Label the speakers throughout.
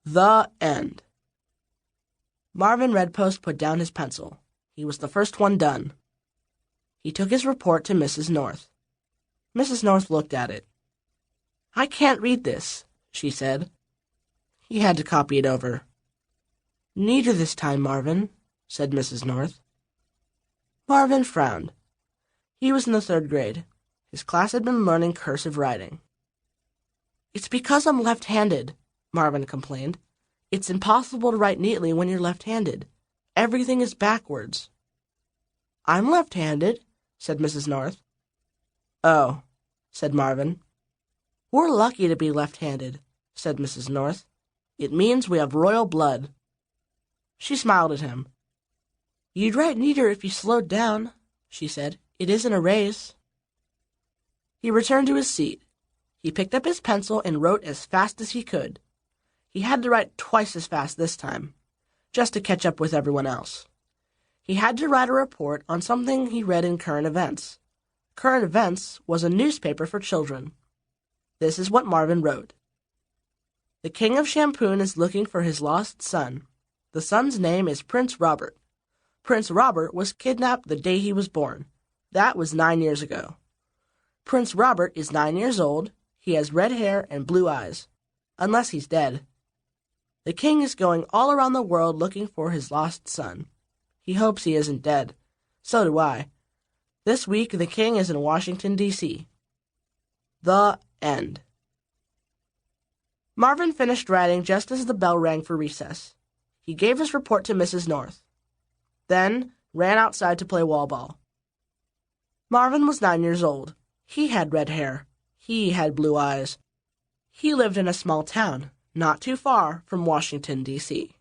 Speaker 1: The End. Marvin Redpost put down his pencil. He was the first one done. He took his report to Mrs. North. Mrs. North looked at it. "I can't read this," she said. He had to copy it over. "Neither this time, Marvin," said Mrs. North. Marvin frowned. He was in the 3rd grade. His class had been learning cursive writing. "It's because I'm left-handed," Marvin complained. "It's impossible to write neatly when you're left-handed. Everything is backwards." "I'm left-handed," said Mrs. North. "Oh," said Marvin. "We're lucky to be left-handed," said Mrs. North. "It means we have royal blood." She smiled at him. "You'd write neater if you slowed down," she said. "It isn't a race." He returned to his seat. He picked up his pencil and wrote as fast as he could. He had to write twice as fast this time, just to catch up with everyone else. He had to write a report on something he read in Current Events. Current Events was a newspaper for children. This is what Marvin wrote. "The King of Shampoon is looking for his lost son. The son's name is Prince Robert. Prince Robert was kidnapped the day he was born. That was 9 years ago. Prince Robert is 9 years old. He has red hair and blue eyes. Unless he's dead. The king is going all around the world looking for his lost son. He hopes he isn't dead. So do I. This week the king is in Washington, D.C. The End. Marvin finished writing just as the bell rang for recess. He gave his report to Mrs. North. Then ran outside to play wall ball. Marvin was 9 years old. He had red hair. He had blue eyes. He lived in a small town, not too far from Washington, D.C.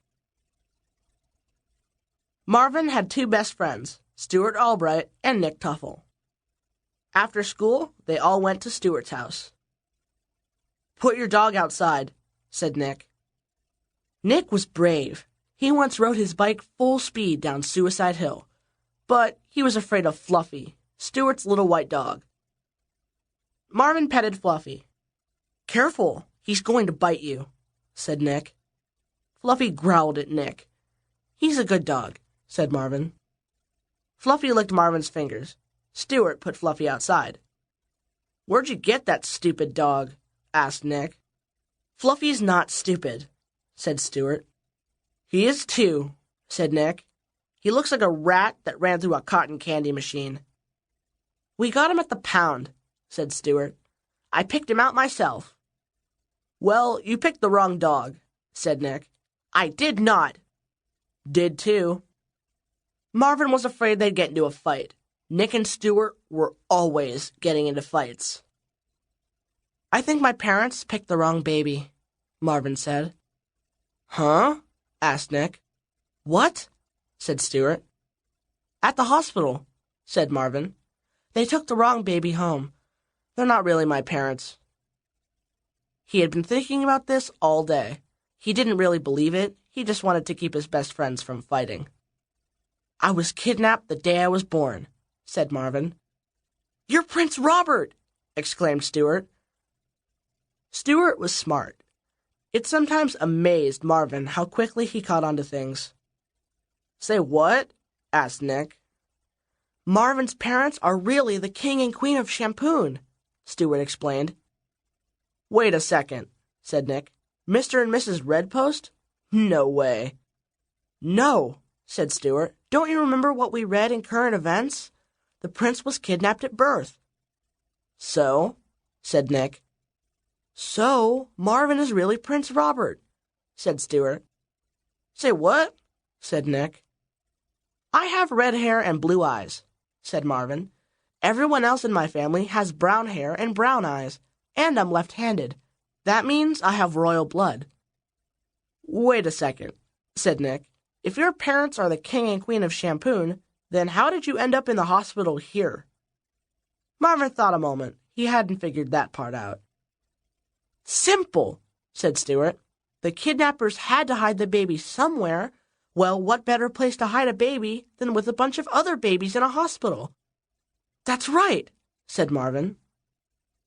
Speaker 1: Marvin had 2 best friends, Stuart Albright and Nick Tuffle. After school, they all went to Stuart's house. "Put your dog outside," said Nick. Nick was brave. He once rode his bike full speed down Suicide Hill, but he was afraid of Fluffy, Stuart's little white dog. Marvin petted Fluffy. "Careful, he's going to bite you," said Nick. Fluffy growled at Nick. "He's a good dog," said Marvin. Fluffy licked Marvin's fingers. Stuart put Fluffy outside. "Where'd you get that stupid dog?" asked Nick. "Fluffy's not stupid," said Stuart. "He is too," said Nick. "He looks like a rat that ran through a cotton candy machine." "We got him at the pound," said Stuart. "I picked him out myself." "Well, you picked the wrong dog," said Nick. "I did not." "Did too." Marvin was afraid they'd get into a fight. Nick and Stuart were always getting into fights. "I think my parents picked the wrong baby," Marvin said. "Huh?" asked Nick. "What?" said Stuart. "At the hospital," said Marvin. "They took the wrong baby home. They're not really my parents." He had been thinking about this all day. He didn't really believe it. He just wanted to keep his best friends from fighting. "I was kidnapped the day I was born," said Marvin. "You're Prince Robert!" exclaimed Stuart. Stuart was smart. It sometimes amazed Marvin how quickly he caught on to things. "Say what?" asked Nick. "Marvin's parents are really the king and queen of Shampoon," Stuart explained. "Wait a second," said Nick. "Mr. and Mrs. Redpost? No way." "No," said Stuart. "Don't you remember what we read in Current Events? The prince was kidnapped at birth." "So?" said Nick. "So, Marvin is really Prince Robert," said Stuart. "Say what?" said Nick. "I have red hair and blue eyes," said Marvin. "Everyone else in my family has brown hair and brown eyes, and I'm left-handed. That means I have royal blood." "Wait a second," said Nick. "If your parents are the king and queen of Shampoon, then how did you end up in the hospital here?" Marvin thought a moment. He hadn't figured that part out. "Simple," said Stuart. "The kidnappers had to hide the baby somewhere. Well, what better place to hide a baby than with a bunch of other babies in a hospital?" "That's right," said Marvin.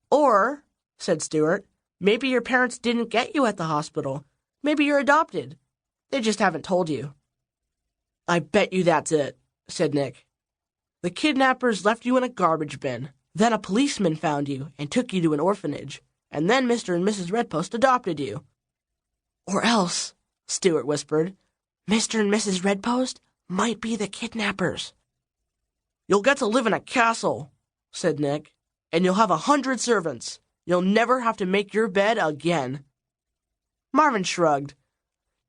Speaker 1: "Or," said Stuart, "maybe your parents didn't get you at the hospital. Maybe you're adopted. They just haven't told you." "I bet you that's it," said Nick. "The kidnappers left you in a garbage bin. Then a policeman found you and took you to an orphanage. And then Mr. and Mrs. Redpost adopted you." "Or else," Stuart whispered, "Mr. and Mrs. Redpost might be the kidnappers." "You'll get to live in a castle," said Nick, "and you'll have 100 servants. You'll never have to make your bed again." Marvin shrugged.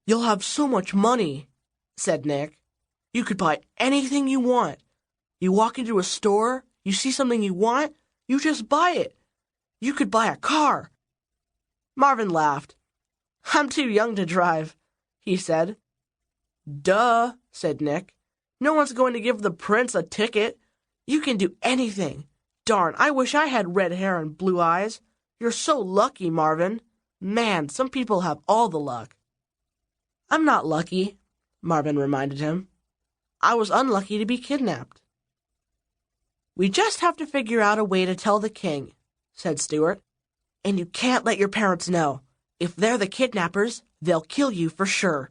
Speaker 1: "You'll have so much money," said Nick. "You could buy anything you want. You walk into a store, you see something you want, you just buy it. You could buy a car." Marvin laughed. "I'm too young to drive," he said. "Duh," said Nick. "No one's going to give the prince a ticket. You can do anything. Darn, I wish I had red hair and blue eyes. You're so lucky, Marvin. Man, some people have all the luck." "I'm not lucky," Marvin reminded him. "I was unlucky to be kidnapped." "We just have to figure out a way to tell the king," said Stuart. "And you can't let your parents know. If they're the kidnappers, they'll kill you for sure.